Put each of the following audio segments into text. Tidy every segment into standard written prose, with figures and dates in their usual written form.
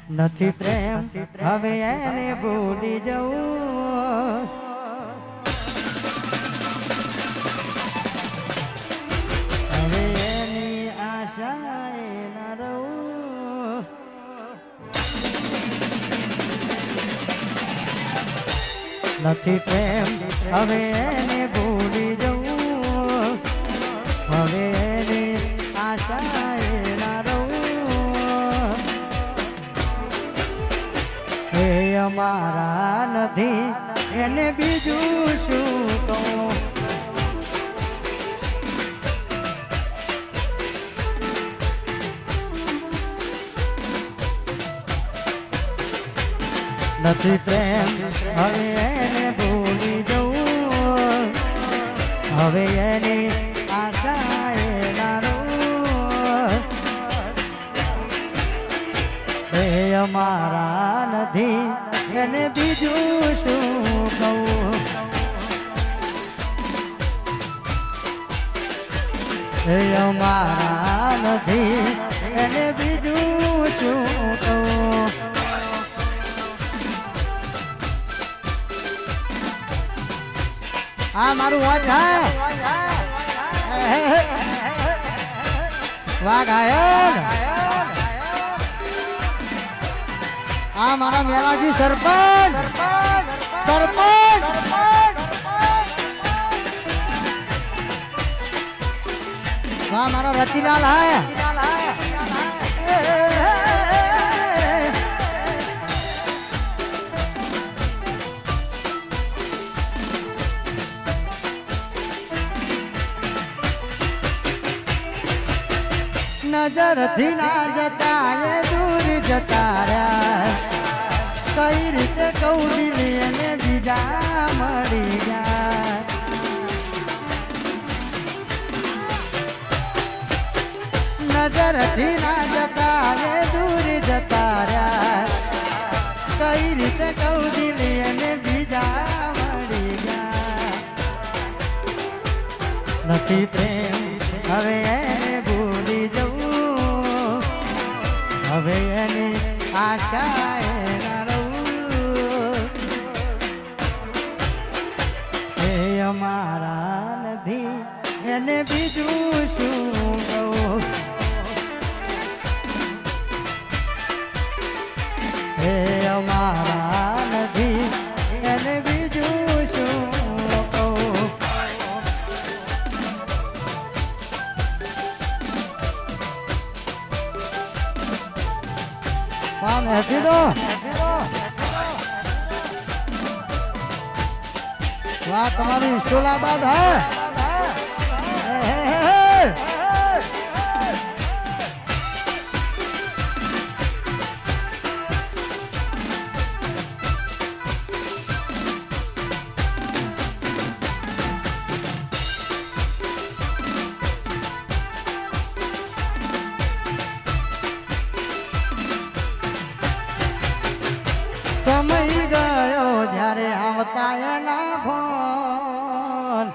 નથી પ્રેમ હવે એને ભૂલી જવું હવે એની આશાએ ના રહું નથી પ્રેમ હવે એને ભૂલી જવું હવે એની આશાએ ના રહું એ અમારા નથી એને બીજું શું કહું નથી પ્રેમ હવે એને ભૂલી જવું હવે એની આશાએ ના રહું એ અમારા નથી એને બીજું શું કહું એ અમારા નથી એને બીજું શું કહું આ મારું વાઘ વાઘ આ મારા મેલાજી સરપંચ સરપંચ વાહ મારા રતિલાલ હાય નજરથી ના જતા એ દૂર જતા રહ્યા કઈ રીતે કૌડી અને બીજા મળી ગયા નજરથી ના જતા એ દૂર જતા રહ્યા કઈ રીતે કૌડી અને બીજા મળી ગયા નથી પ્રેમ હવે એને ભૂલી જવું હવે એની આશાએ ના રહું એ અમારા નથી એને બીજું શું કહું એ અમારા નથી એને બીજું શું કહું પામ હેપી દો વાહ તમારી ઇસ્ટોલાબાદ હે સમય ગયો જ્યારે આવતા એના ફોન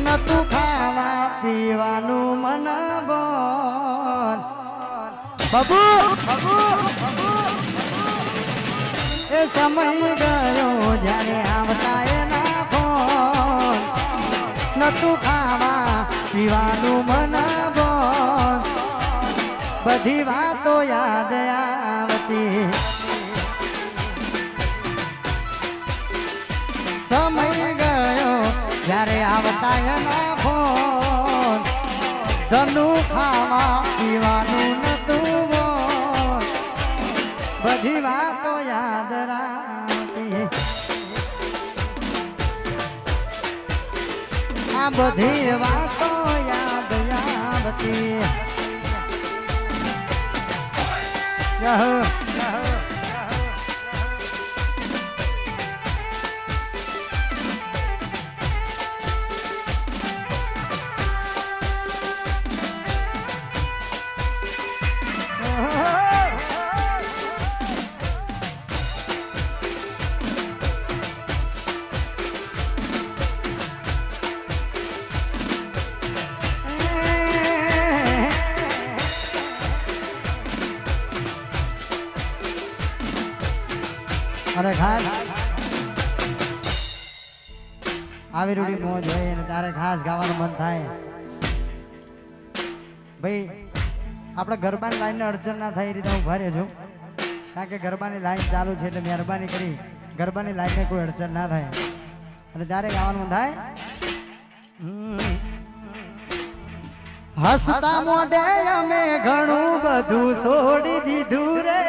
નતું ખાવા પીવાનું મન બોન બાબુ એ સમય ગયો જ્યારે આવતા એના ફોન નતું ખાવા પીવાનું મન બોન બધી વાતો યાદ આવતી સમય ગયો જ્યારે આવતા એના ફોન ધનું ખાવા પીવાનું નતું બોલ બધી વાતો યાદ રાખતી આ બધી વાતો યાદ આવતી અરે ખાસ આવી રૂડી મોજ હોય અને તારે ખાસ ગાવાનું મન થાય ભાઈ આપણે ગરબાની લાઈનને અડચણ ના થાય એ રીતે હું ઉભા રહેજો કારણ કે ગરબાની લાઈન ચાલુ છે એટલે મહેરબાની કરી ગરબાની લાઈનને કોઈ અડચણ ના થાય અને ત્યારે ગાવાનું મન થાય હસતા મોઢે અમે ઘણું બધું છોડી દીધું રે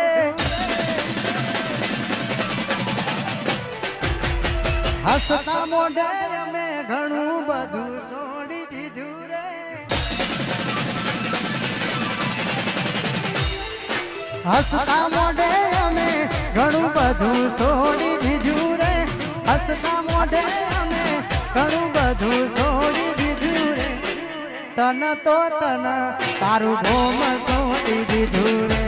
હસતા મોઢે અમે ઘણું બધું છોડી દીધું રે હસતા મોઢે અમે ઘણું બધું છોડી દીધું રે હસતા મોઢે અમે ઘણું બધું છોડી દીધું રે તન તો તન તારું ભોમ છોડી દીધું રે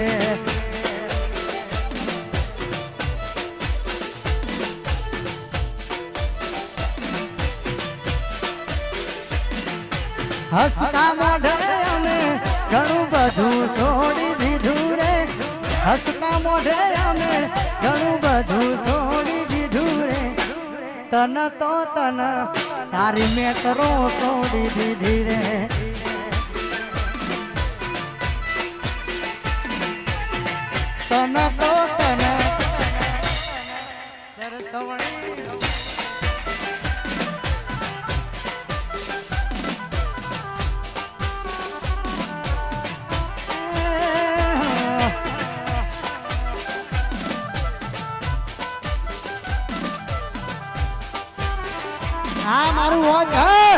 હસતા મોઢે અમે ઘણું બધું છોડી દીધું રે હસતા મોઢે અમે ઘણું બધું છોડી દીધું રે તન તો તન તારી મેટરો છોડી દીધી રે તન તો તન સરસવણી આ મારું વોચ હા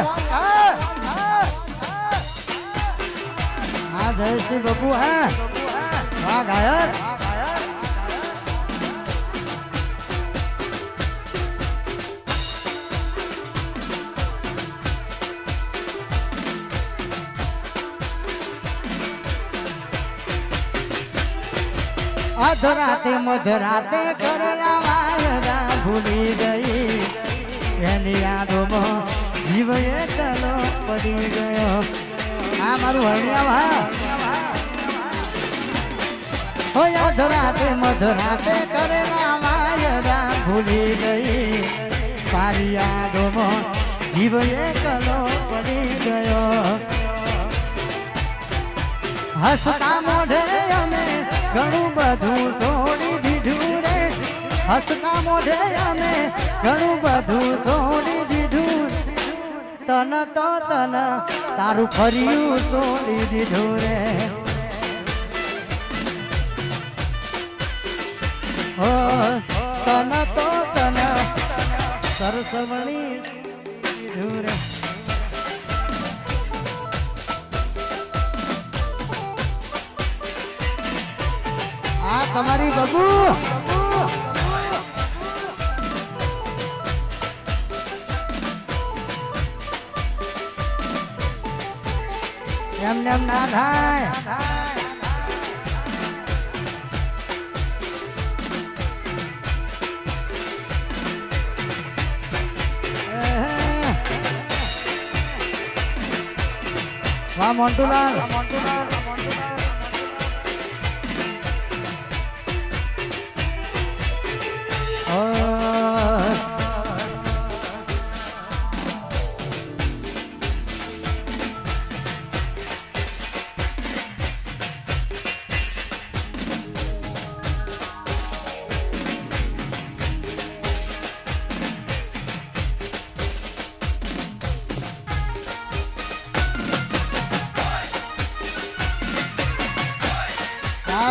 જયશ્રી બાપુ હા વાહ ગાયક અધરાતે મધરાતે કરેલા વાયદા ભૂલી ગઈ એની યાદોમાં જીવ એકલો પડી ગયો આ મારું હરણિયા હો અધરાતે મધરાતે કરેલા વાયદા ભૂલી ગઈ મારી યાદોમાં જીવ એકલો પડી ગયો હસતા મોઢે અમે ઘણું બધું છોડી દીધું રે હસતા મોઢે અમે ઘણું બધું છોડી દીધું તન તો તન તારું ફર્યું છોડી દીધું રે હો તન તો તન સરસવણી દીધું રે આ તમારી બબુ એમને એમ ના થાય વાહ મોન્ટુલાલ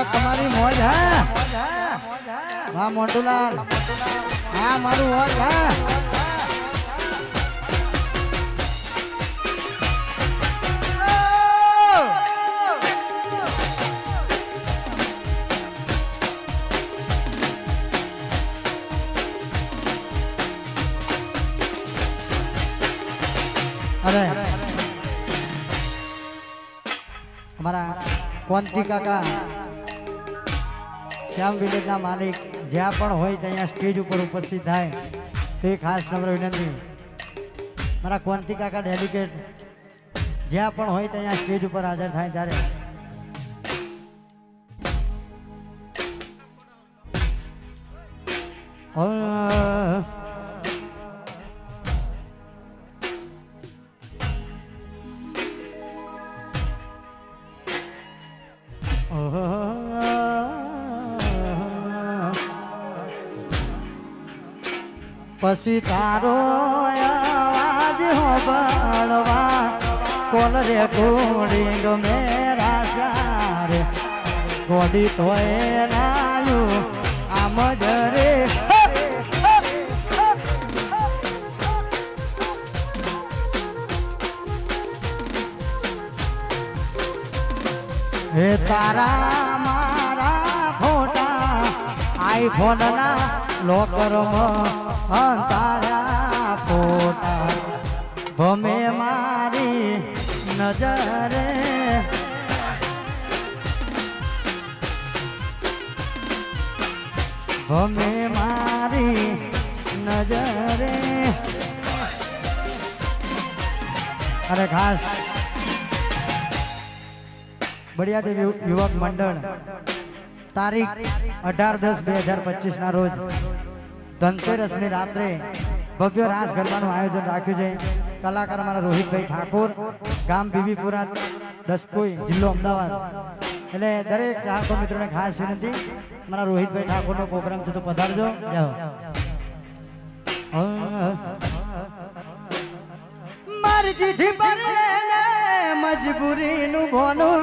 તમારી મોજ હા વાહ મોન્ટુલાલ હા મારું મોજ હા અરે हमारा क्वांती काका श्याम विलेज ना मालिक ज्या पण होय त्या स्टेज पर उपस्थित थाय ते खास नम्र विनंती मारा क्वांती काका डेलिकेट ज्या पण होय त्या स्टेज पर हाजर थाय त्यारे પછી તારો અવાજ હોબળવા કોલ રે કોડિંગ મેરા સારે કોડી તોય લાયું આમ જ રે હે તારા મારા ફોટા આઈફોન ના લોકરમાં અંતાળા ફોટા ભમે મારી નજરે ભમે મારી નજરે અરે ખાસ બળિયા દેવ યુવક મંડળ તારીખ 18-10-2025 ના રોજ ધનતેરસ ની રાત્રે ભવ્ય રાસ ગરબાનું આયોજન રાખ્યું છે. કલાકાર મારા રોહિતભાઈ ઠાકોર, ગામ બીબીપુરા, દસકોઈ, જિલ્લો અમદાવાદ. એટલે દરેક ચાહકો મિત્રોને ખાસ વિનંતી, મારા રોહિતભાઈ ઠાકોરનો પ્રોગ્રામ છે તો પધારજો. મારી જીધી પર મજબૂરીનું બોનું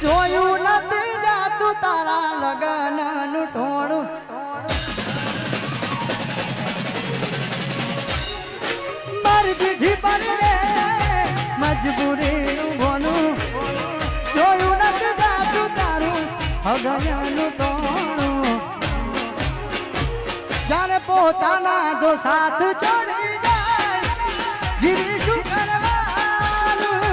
જોયું નથી જાતું તારા લગનનું ટોણું. મારી દીધી પર મજબૂરીનું બોનું જોયું નથી જાતું તારું લગનનું ટોણું. જાણે પોતાના જો સાથ છોડી જાય જીવી શું કરવાનું.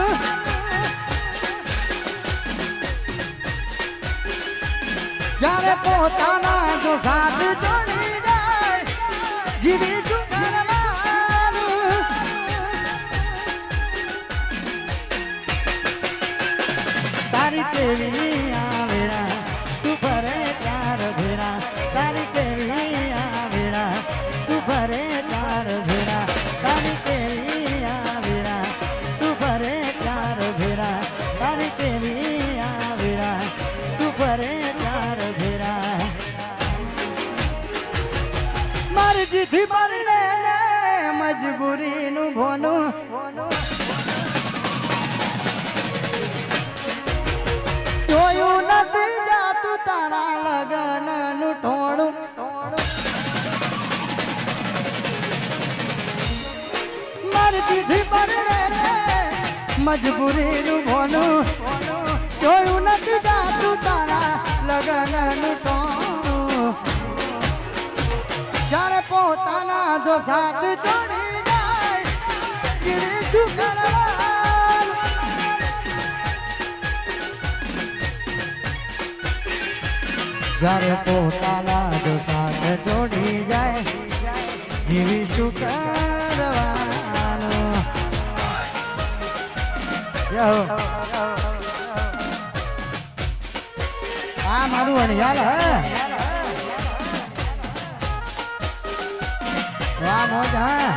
જ્યારે પોતાના જો સાથ છોડી જાય જીવી શું કરવાનું. તારી કેવી આવેરા તું ફરે ચાર ભેરા, તારી કેવી આવેરા તું ફરે ચાર ભેરા, તારી કેવી આવેરા તું ફરે ચાર ભેરા, તારી કેવી આવેરા તું ફરે ચાર ભેરા. મારી જીધી પરણે મજબૂરીનું ભોનું જોયું નથી જાતું તારા લગનનું ટોણું. મારી દીધી પરણે મજબૂરીનું ભોનું જોયું નથી જાતું તારા લગનનું ટોણું. જ્યારે પોતાના જો સાથ છોડી જાય ગીરી શું કરવાનું. જ્યારે પોતાના જો સાથ છોડી જાય જીવી શું કરવાનું. આ મારું અણિયાલ હે વાહ મોજ હા.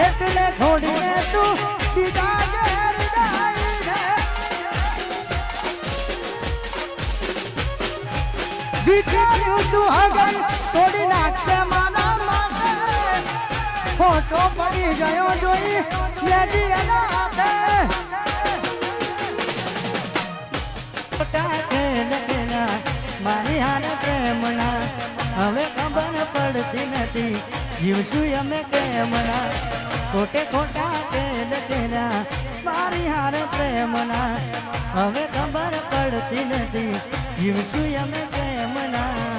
એટલે છોડીને તું બીજા ઘેર જાય છે. વિચાર્યું તું હગન તોડી નાખશે મારા માટે, ફોટો પડી ગયો જોઈ મેજી એના હાથે. મારી હાલ પ્રેમના હવે ખબર પડતી નથી જીવશું અમે કેમના. ખોટે ખોટા તેલ તેરા મારા મારી હારે પ્રેમના હવે ખબર પડતી નથી જીવશું અમે પ્રેમના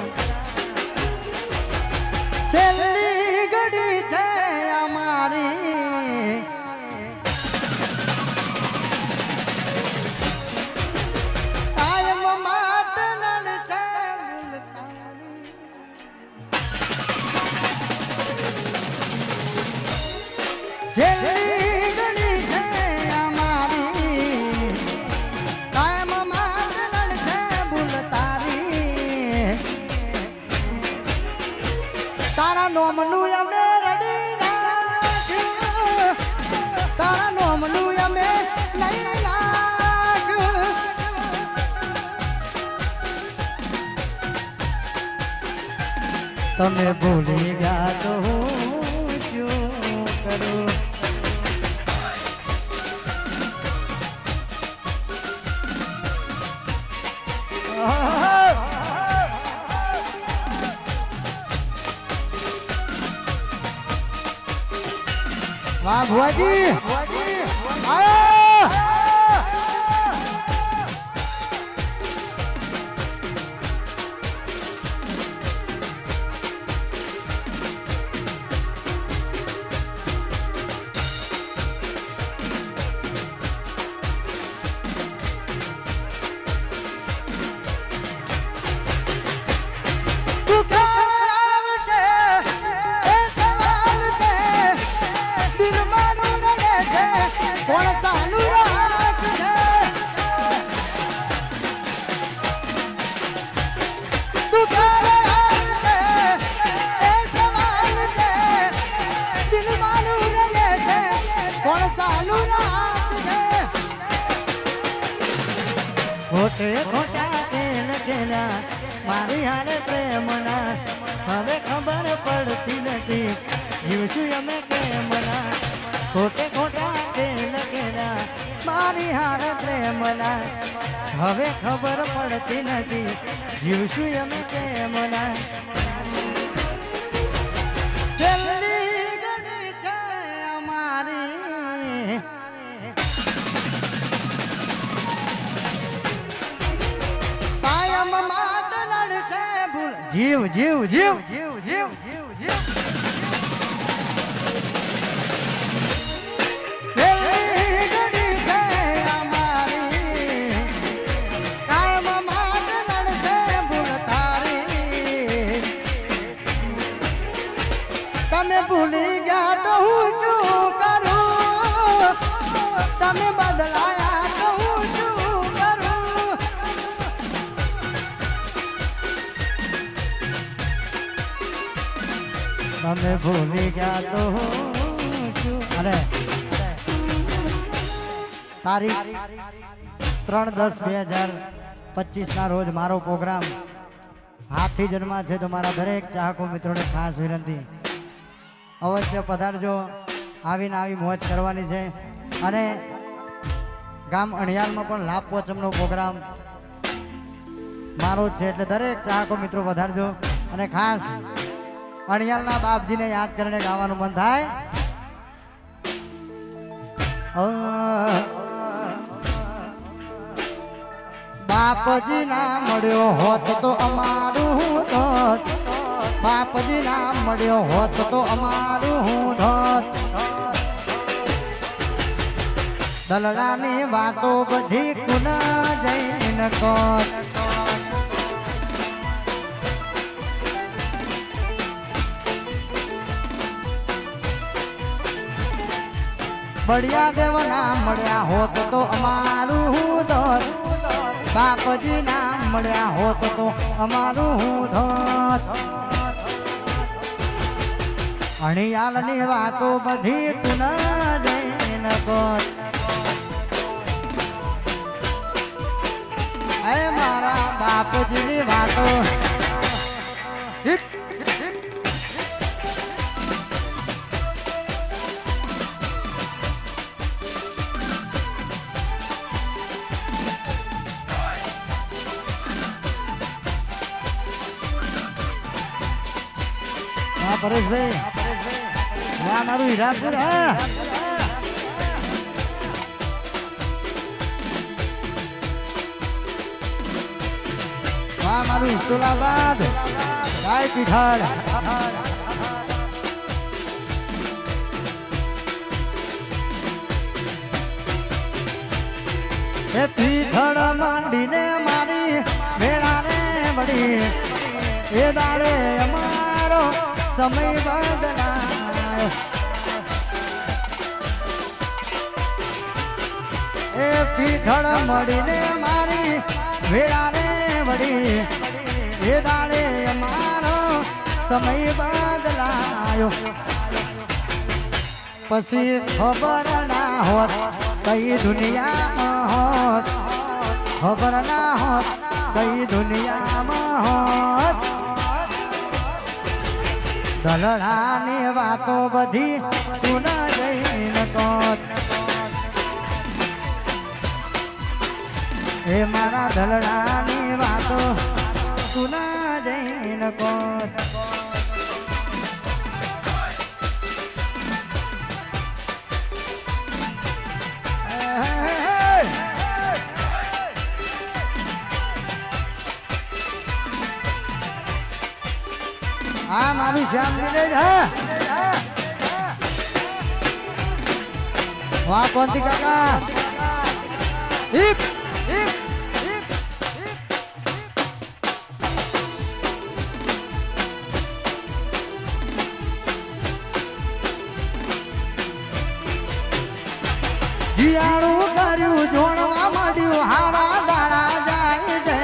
છેલ્લી ઘડી છે અમારી કાયમ માટે લડશે છેલ્લી ઘડી છે અમારી કાયમ માટે લડશે ભૂલ તારી તારા નોમનું અમે રડી નાખ્યું તારા નોમનું અમે નહીં નાખ્યું તમે ભૂલી ગયા તો હું શું કરું વાહ ભુવાજી આયો કોણ ચાલુ રાખશે તું ક્યારે આવશે એ સવાલ છે દિલ મારું રહે છે કોણ ચાલુ રાખશે ખોટે ખોટા તેલ કેલા મારી હારે પ્રેમના હવે ખબર પડતી નથી જીવશું અમે કેમના ખોટે ખોટા લગેલા મારી હારે પ્રેમના હવે ખબર પડતી નથી જીવશું અમે કેમના છેલ્લી ઘડી છે અમારી કાયમ માટે લડશે ભૂલ જીવ જીવ જીવ જીવ જીવ જીવ જીવ તમે ભૂલી ગયા તો હું શું કરું તમે બદલાયા તો હું શું કરું તમે ભૂલી ગયા તો હું શું અરે તારીખ 3/10/2025 ના રોજ મારો પ્રોગ્રામ હાથી જન્મા છે તો મારા દરેક ચાહકો મિત્રોને ખાસ વિનંતી અવશ્ય પધારજો આવીને આવી મોજ કરવાની છે અને ગામ અણિયાલમાં પણ લાભ પોચમનો પ્રોગ્રામ મારો છે એટલે દરેક ચાહકો મિત્રો પધારજો અને ખાસ અણિયાલના બાપજીને યાદ કરીને ગાવાનું મન થાય બાપજી ના મળ્યો હોત તો અમારું હોત બાપજી ના મળ્યો હોત તો અમારું હું ધોત દલડાની વાતો બધી કુના જઈને કોત બળિયા દેવના મળ્યા હોત તો અમારું હું ધોત બાપજી ના મળ્યા હોત તો અમારું હું ધોત અણિયાલની વાતો બધી તું ના જઈને કોટ એ મારા બાપજીની વાતો પરેશભાઈ મારું હીરાપુર મારું સુલાબાદ ગાય પીઠાડ એ પીઠળ માંડીને મારી ભેળા રે વળી એ દાડે અમારો સમય બદલાયો એ પીઠળ મળીને મારી ભેળા રે વળી એ દાડે અમારો સમય બદલાયો પછી ખબર ના હોત કઈ દુનિયામાં હોત ખબર ના હોત કઈ દુનિયામાં હોત દલડાની વાતો બધી તું ન જઈને કોત એ મારા દલડાની વાતો તું ન જઈને કોત હા મારું શ્યામ મિલે છે વાહ કોંતી કાકા હિપ હિપ જીયાણું કર્યું જોડવા માંડ્યું હારા દાડા જાય છે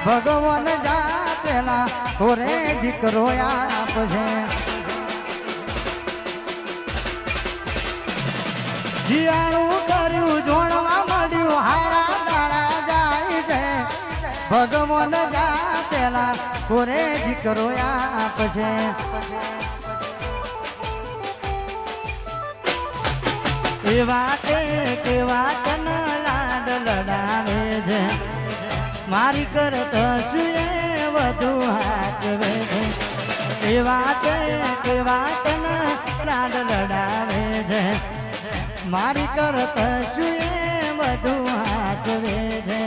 ભગવાન જાતેલા ઓરે દીકરો આપશે જીયાણું કર્યું જોડવા માંડ્યું હારા દાડા જાય છે ભગવાન જાતેલા ઓરે દીકરો આપશે કેવા તન લાડ લડાવે છે મારી કરતા સુએ વધુ હાચવે છે કેવા તન લાડ લડાવે છે મારી કરતા સુએ વધુ હાચવે છે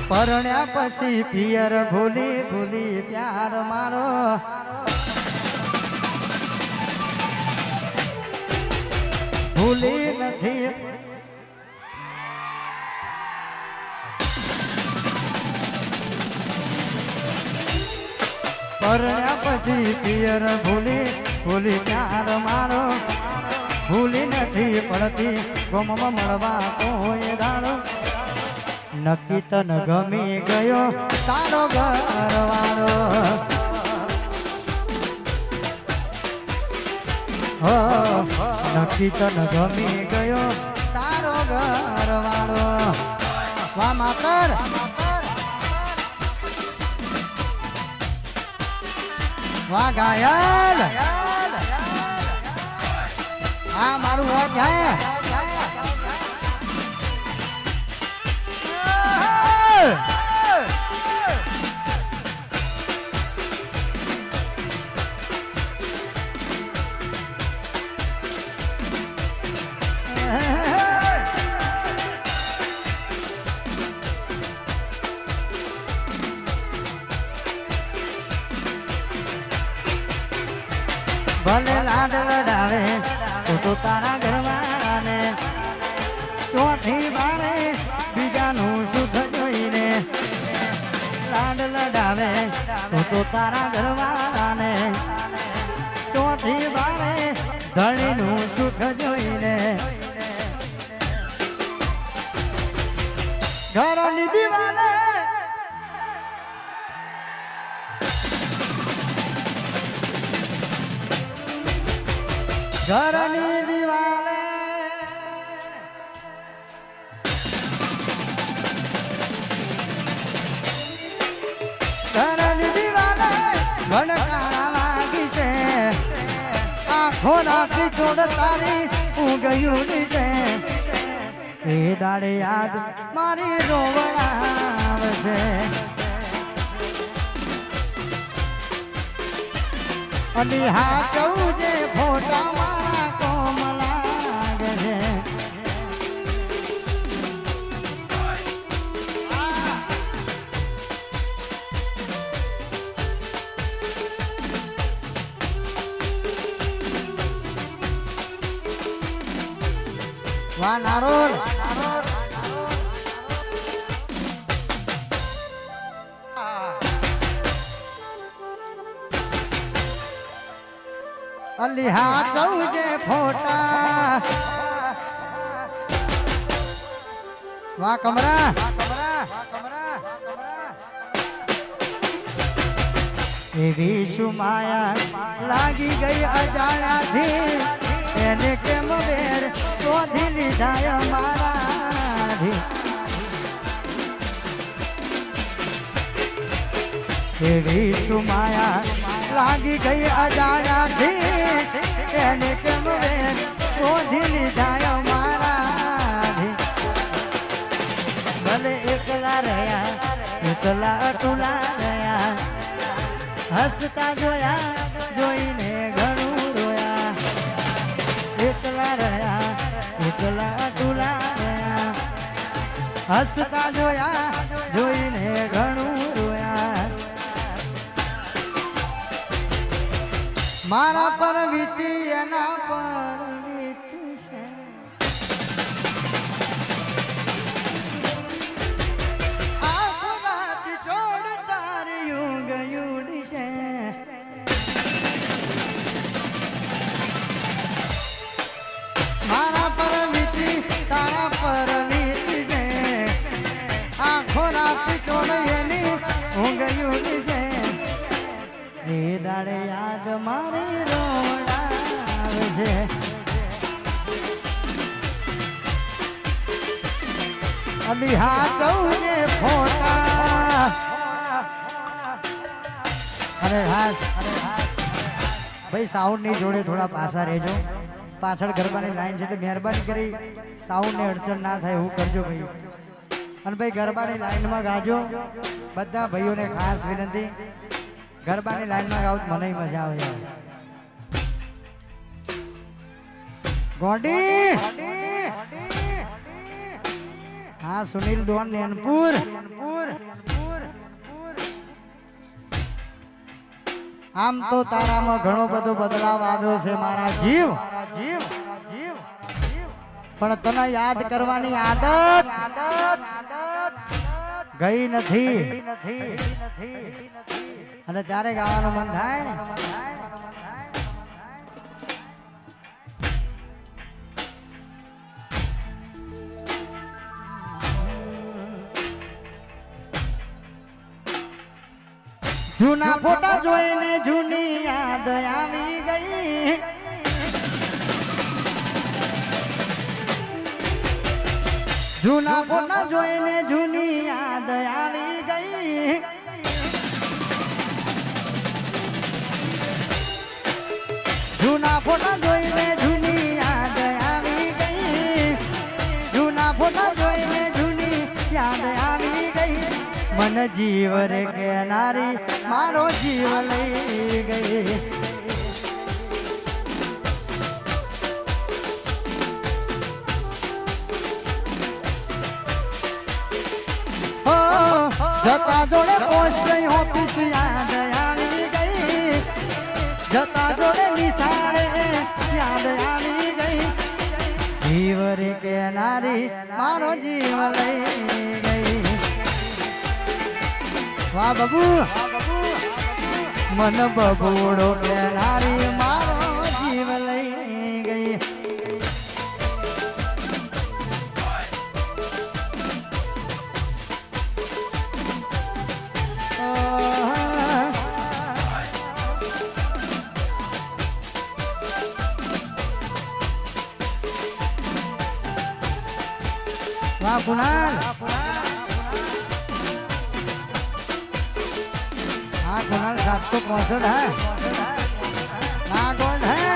પરણ્યા પછી પિયર ભૂલી ભૂલી પ્યાર મારો ભૂલી નથી પરણ્યા પછી પિયર ભૂલી ભૂલી પ્યાર મારો ભૂલી નથી પડતી ગમમાં મળવા કોઈ દાડો નક્કી તન ગમી ગયો તારો ઘરવાળો નક્કી તન ગમી ગયો તારો ઘરવાળો વાહ માતર વાહ ઘાયલ હા મારું વાત છે ભલે લાડ લડાવે તો તારા ઘરવાળાને ચોથી વારે બીજાનું સુખ જોઈને લાડ લડાવે તો તારા ઘરવાળાને ચોથી વારે ધણીનું સુખ જોઈને ઘરની દિવાલે ઘરની દિવાલે ઘરની દિવાલે ઘણકારા વાગી છે આંખો નાખી છોડ તારી ઊંઘયું છે એ દાડે યાદ મારી રોવડાવશે અને હા કહું જે ફોટા મારા કોમ લાગે છે વાહ નારોલ અલિહા ચૌજે ફોટા વાહ કમરા એવી સુમાયા લાગી ગઈ અજાણ્યાથી એને કેમ વેર શોધી લીધા અમારાથી એવી સુમાયા લાગી ગઈ અજાણ્યાથી એને કેમ વેર શોધી લીધા અમારાથી ભલે એકલા રહ્યા એકલા અટુલા રહ્યા હસતા જોયા જોઈને ઘણું રોયા એકલા રહ્યા એકલા અટુલા રહ્યા હસતા જોયા જોઈને ઘણું રોયા મારા પર વીતી એના પર વીતી છે આખો રાત છોડ તારી ઊંઘ ઉડી છે મારા પર વીતી તારા પર વીતી છે આખો રાત છોડ એની ઊંઘ ઉડી છે એ દાડે યાદ મારી રોડાવે છે અલિહા ચૌજે ફોટા અરે હાસ ભાઈ સાઉન્ડ ની જોડે થોડા પાછા રહેજો પાછળ ગરબાની લાઈન છે એટલે મહેરબાની કરી સાઉન્ડ ને અડચણ ના થાય એવું કરજો ભાઈ અને ભાઈ ગરબાની લાઈનમાં ગાજો બધા ભાઈઓને ખાસ વિનંતી ગરબાની લાઈનમાં ગાવ મને મજા આવે ગોડી હા સુનિલ ડોન નેનપુર આમ તો તારામાં ઘણો બધો બદલાવ આવ્યો છે મારા જીવ પણ તને યાદ કરવાની આદત ગઈ નથી અને ત્યારે ગાવાનું મન થાય ને જૂના ફોટા જોઈને જૂની યાદ આવી ગઈ જૂના ફોટા જોઈને જૂની યાદ આવી ગઈ જૂના ફોટા જોઈને જૂની યાદ આવી ગઈ જૂના ફોટા જોઈને જૂની યાદ આવી ગઈ મન જીવ રે કેનારી મારો જીવ લઈ ગઈ જતા જોડે પોસ્ટ ઓફિસ યાદ આવી ગઈ જતા જોડે નિશાળે યાદ આવી ગઈ જીવ રે કેનારી મારો જીવ લઈ ગઈ વાહ બાબુ મન બબુડો કેનારી મારો જીવ લઈ ગઈ વાહ કુણાલ हाँ कुणाल 765 है हाँ गोल्ड है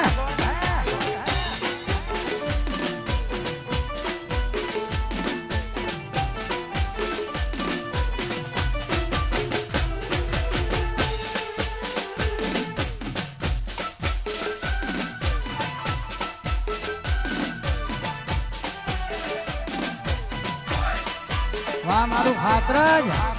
वाह मारू खातरज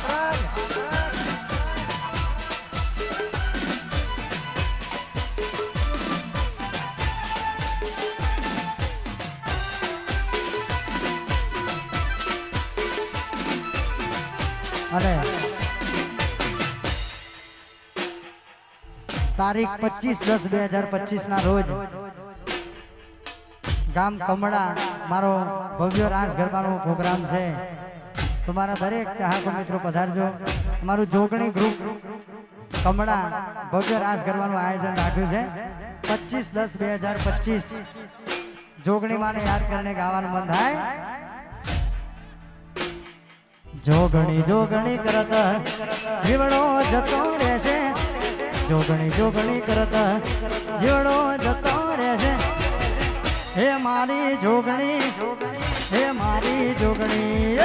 અને તારીખ 25/10/2025 ના રોજ ગામ કમળા મારો ભવ્ય રાસ ગરબાનો પ્રોગ્રામ છે. તમારા દરેક ચાહકો મિત્રો પધારજો. અમારું જોગણી ગ્રુપ કમળા ભવ્ય રાસ ગરબાનું આયોજન રાખ્યું છે. 25/10/2025 જોગણી માને યાદ કરીને ગાવાનું મન થાય. જોગણી જોગણી કરત જીવડો જતો રહેશે. જોગણી જોગણી કરત જીવડો જતો રહેશે. હે મારી જોગણી, હે મારી જોગણી.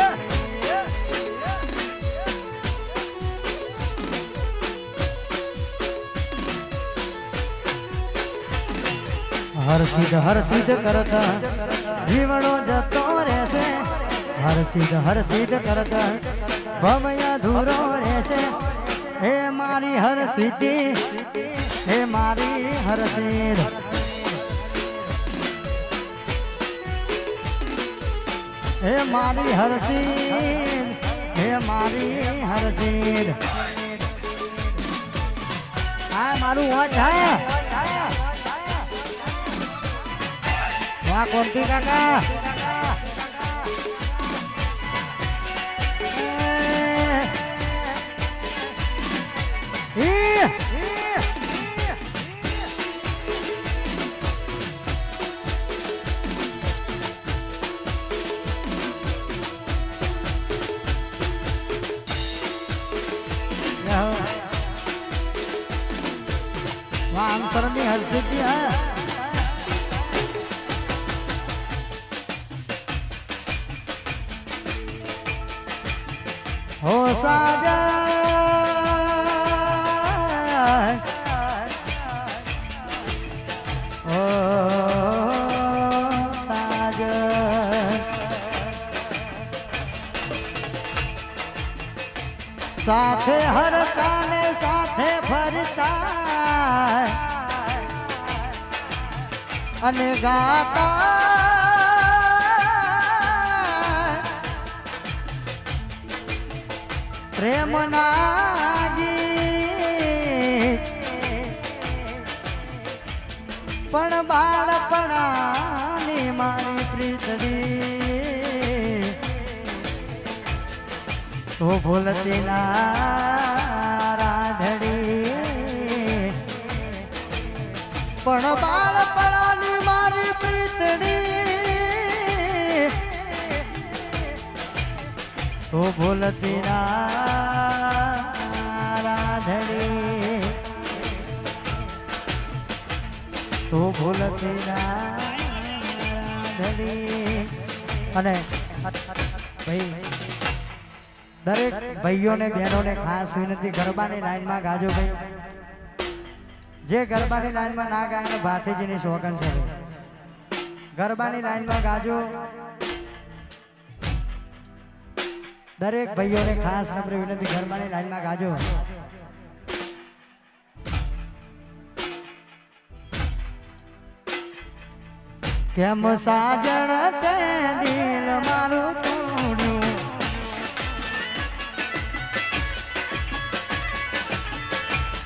હરસિદ્ધ કરત જીવડો જતો રહેશે. હરસિદ્ધ કરત ભમય ધૂરો રહેશે. હે મારી હરસિદ્ધિ, હે મારી હરસિદ્ધ. હે મારી હરસિદ્ધ, હે મારી હરસિદ્ધ. આ મારું વાંચ હા વાહ કોંતી કાકા. આમ શરણની હરસિદ્ધિ હા. હો સાજન, ઓ સાજન, સાથે હરતા ને સાથે ફરતા અને ગાતા પ્રેમ ના ગીત. પણ બાળપણાની મારી પ્રીતડી તો ભૂલતી ના રાધડી. પણ બાળપણાની મારી પ્રીતડી તો ભૂલતી ના રાધડી. તો ભૂલતી ના રાધડી. અને ભાઈ દરેક ભાઈઓને બહેનોને ખાસ વિનંતી, ગરબાની લાઈનમાં ગાજો ભાઈ. જે ગરબાની લાઈનમાં ના ગાય ને ભાથીજીની શોખન છે. ગરબાની લાઈનમાં ગાજો. દરેક ભાઈઓને ખાસ નમ્ર વિનંતી, ગરબાની લાઈનમાં ગાજો. કેમ સાજણ તે દિલ મારું તોડ્યું,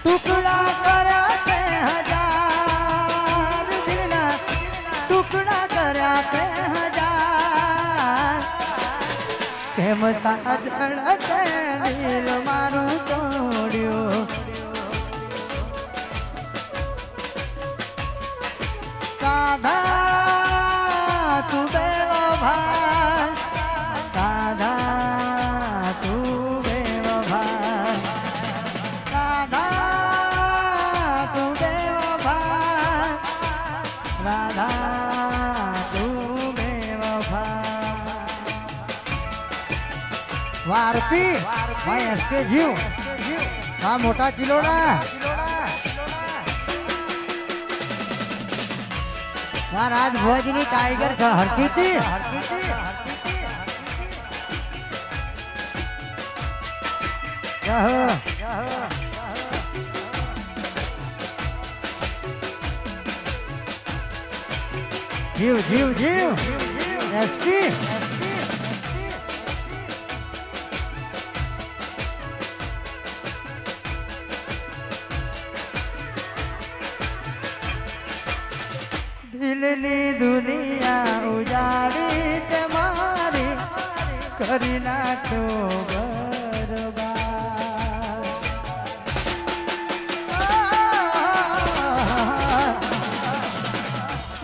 ટુકડા કર્યા તે હજાર, દિલના ટુકડા કર્યા તે હજાર. કેમ સાજણ તે દિલ મારું તોડ્યું, રાધા તું બેવફા, રાધા તું બેવફા, રાધા તું બેવફા, રાધા તું બેવફા. વારપી ભાઈ એસકે જીવ, હા મોટા ચિલોડા, રાજ ભોજની ટાઈગર છે હરસિદ્ધિ. જીવ જીવ જીવ એસપી દિલની દુનિયા ઉજાડી તે મારી કરી નાખ્યો બરબાદ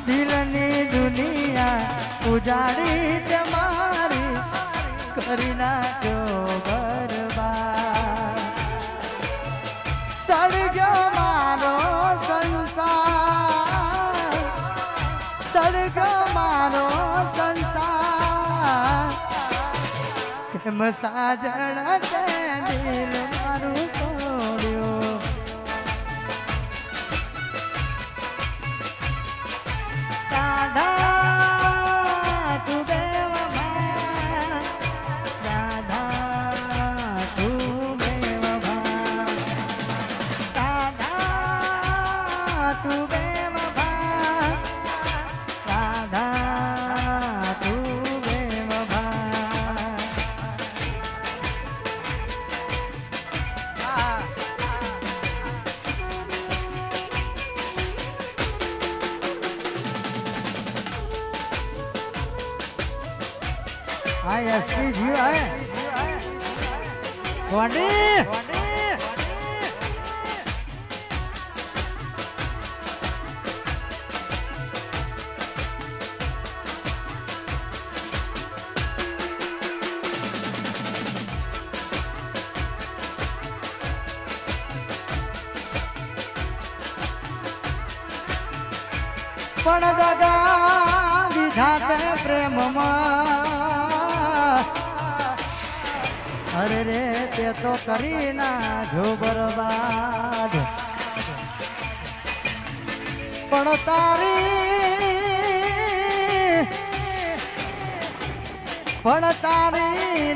દિલની દુનિયા ઉજાડી તે મારી કરી નાખ્યો બરબાદ સળગ્યો મારો સંસાર સળગ્યો મારો સંસાર કેમ સાજણ તે દિલ મારું તોડ્યો રાધા તું બેવફા રાધા તું બેવફા રાધા તું બેવફા રાધા તું બેવફા हाँ एसपी जी है कोडी पण दादा दीधा ते प्रेम अरे रे ते तो करी ना जो बर्बाद पण तारी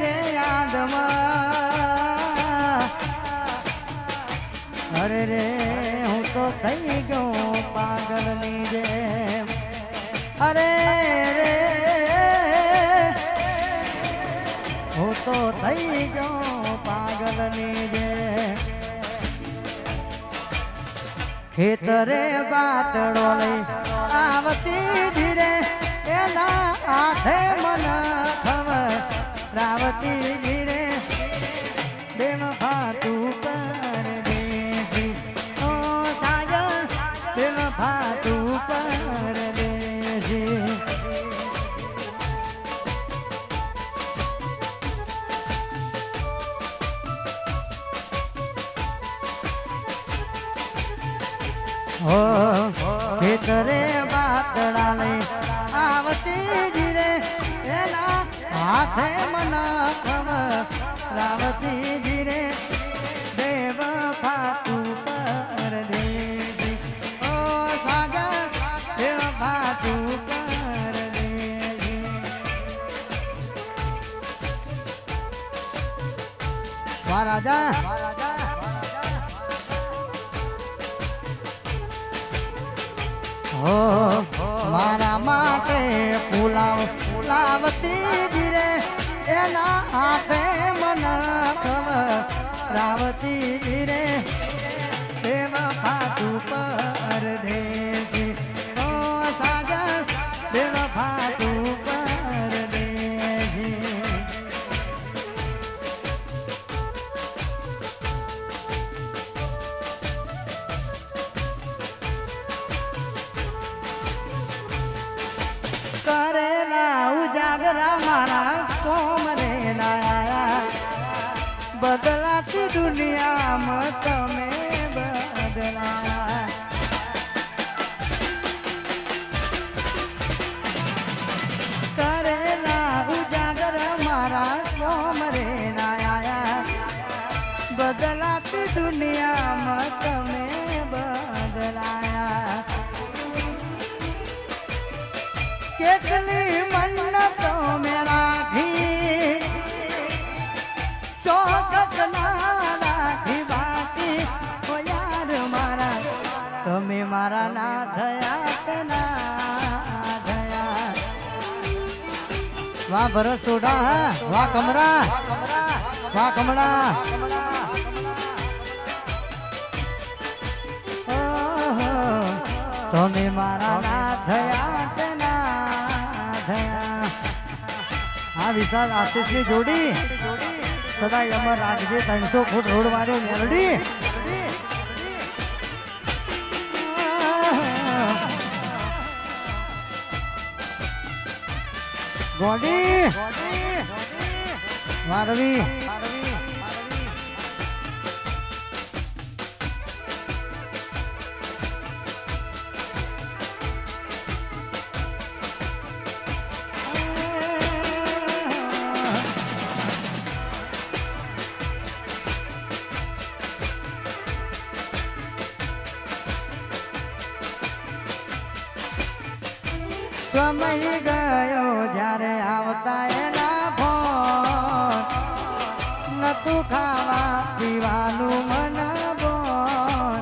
रे यादમાં अरे रे હું તો થઈ ગયો પાગલની જેમ અરે રે હું તો થઈ ગયો પાગલની જેમ ખેતરે બાતડો લઈ આવતી ધીરે એના હાથે મન ખવડાવતી ધીરે બેન ફાટું કર દેસી ઓ સાજન બેન ફાટું કર દેસી हो खेतरे बातड़ा ले आवती धीरे एना हाथे मना खवડાવતી ધીરે દેવ ફાટુ પર દેજી ઓ સાગર દેવ ફાટુ પર દેજી વાહ રાજા हो मारा माटे पुलाव लावती धीरे एना हाथे मन खवડાવતી धीरे देव फाटू पर देसी ओ सागर देव फाटू पर देसी करेला उजागरा मारा कोम रे लाया बदलाती दुनिया में तमे बदलाया करेला उजागरा मारा कोम रे लाया बदलाती दुनिया में तमे बदलाया કેટલી મન્નતો મેરા ધી ચોકટ ના રાખી બાકી ઓ યાર મારા તમે મારા ના થયા કે ના થયા વાહ ભરત સોડા વાહ કમરા વાહ કમળા તમે મારા ના થયા તે ના થયા આ વિશાલ આશીષ ની જોડી સદાય અમર રાખજે 300 ફૂટ રોડ વાળો મેલડી ગોડી મારવી સમય ગયો જ્યારે આવતા એના ફોન નતું ખાવા પીવાનું મન બોન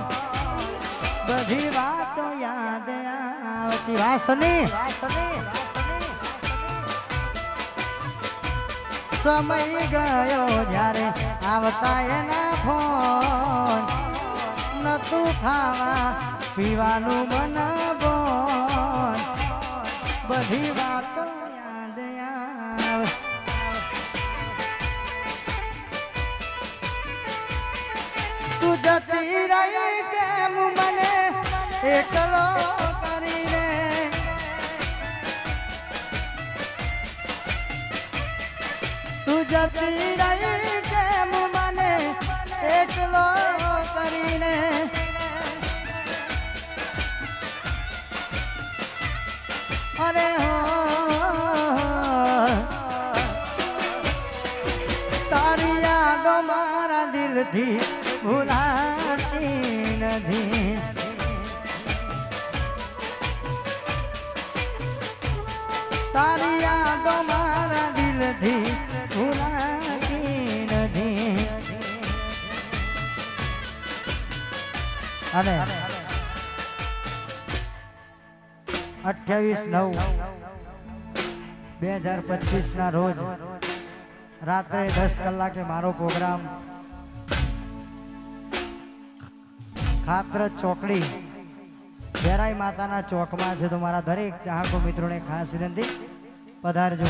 બધી વાતો યાદ આવતી વાસની સમય ગયો જ્યારે આવતા એના ફોન નતું ખાવા પીવાનું મન બોન બધી વાતો યાદ આવે તું જતી રહી કેમ મને એકલો કરીને તું જતી રહી કેમ મને એકલો કરીને અરે હો તારી યાદો મારા દિલથી ભૂલાતી નથી તારી યાદો મારા દિલથી ભૂલાતી નથી અને 28/9/2025 ના રોજ રાત્રે 10 કલાકે મારો પ્રોગ્રામ ખાત્ર ચોકડી બેરાઈ માતાના ચોકમાં છે તો મારા દરેક ચાહકો મિત્રોને ખાસ વિનંતી પધારજો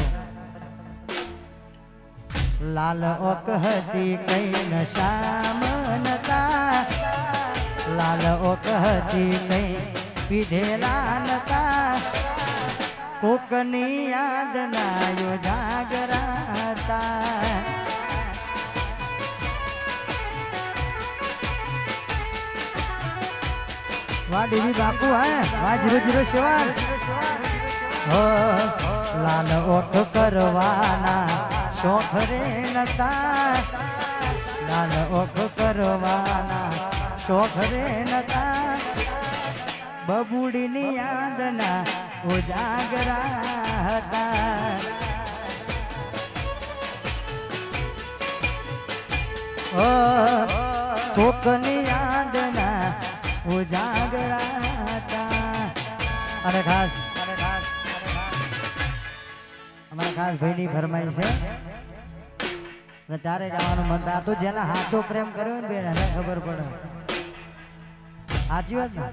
લાલ ઓક હતી કઈ નશામ નતા લાલ ઓક હતી કઈ પીધેલા નતા કોકની યાદ નાયો જાગરાતા વાહ ડીવી બાપુ હે વાહ 007 હો લાલ ઓઠ કરવાના શોખ રે નતા લાલ ઓઠ કરવાના શોખ રે નતા બબુડીની યાદના ઉજાગરા હતા ઓ કોકની યાદના ઉજાગરા હતા અને ખાસ અમારા ખાસ ભાઈની ફરમાઈ છે ત્યારે ગાવાનું મન થાય તો જેના સાચો પ્રેમ કર્યો ને બેન એને ખબર પડે સાચી વાત ને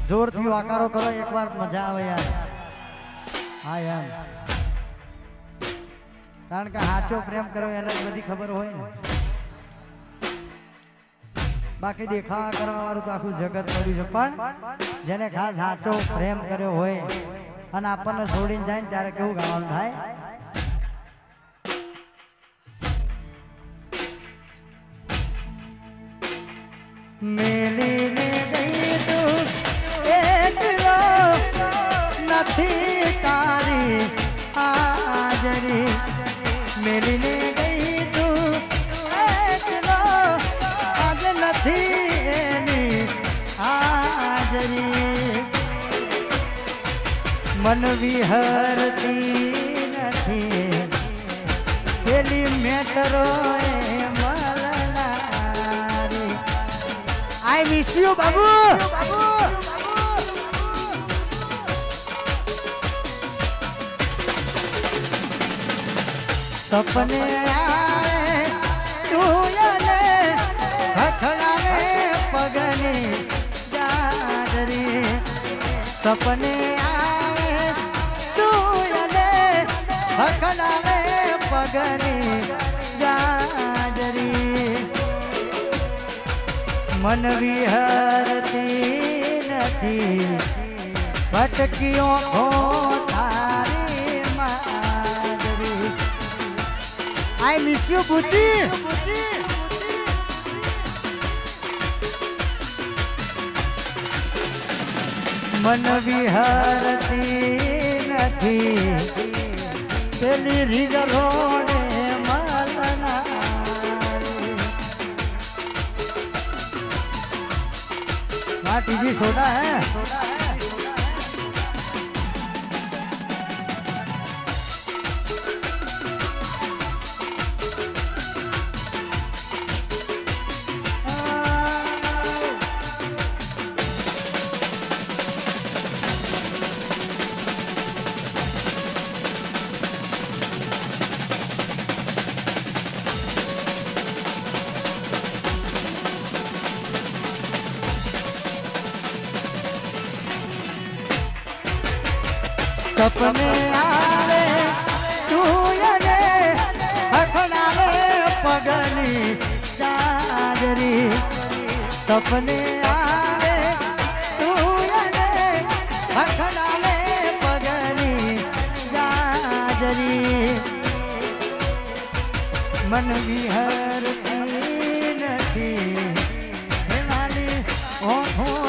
જોરથી વાકારો કરો એકવાર મજા આવે યાર હા એમ કારણ કે સાચો પ્રેમ કર્યો એને જ બધી ખબર હોય ને બાકી દેખાવા કરવા વાળું તો આખું જગત પડ્યું છે પણ જેને ખાસ સાચો પ્રેમ કર્યો હોય અને આપણને છોડીને જાય ને ત્યારે કેવું ગાવાનું થાય મેલીને ગઈ તું એકલો નથી તારી હાજરી મેલીને ગઈ તું એકલો આજ નથી એની હાજરી મન વિહરતી નથી પેલી મેટરો I miss you, Babu. सपने आए तूने हथड़ावे पगने जादरी સપને આવે તું અને હકડાવે પગની ગાજરી મન વિહરતી નથી ભટકીઓ તારી માદરી આઈ મિસ યુ બુચી મન વિહરતી નથી પેલી રીઝરોડે મલના टीजी सोडा है सपने आवे तू ने हकड़ावे पगनी गाजरी सपने आवे तू ने हकड़ावे पगनी गाजरी मन विहरती नहीं हिमाली ओठों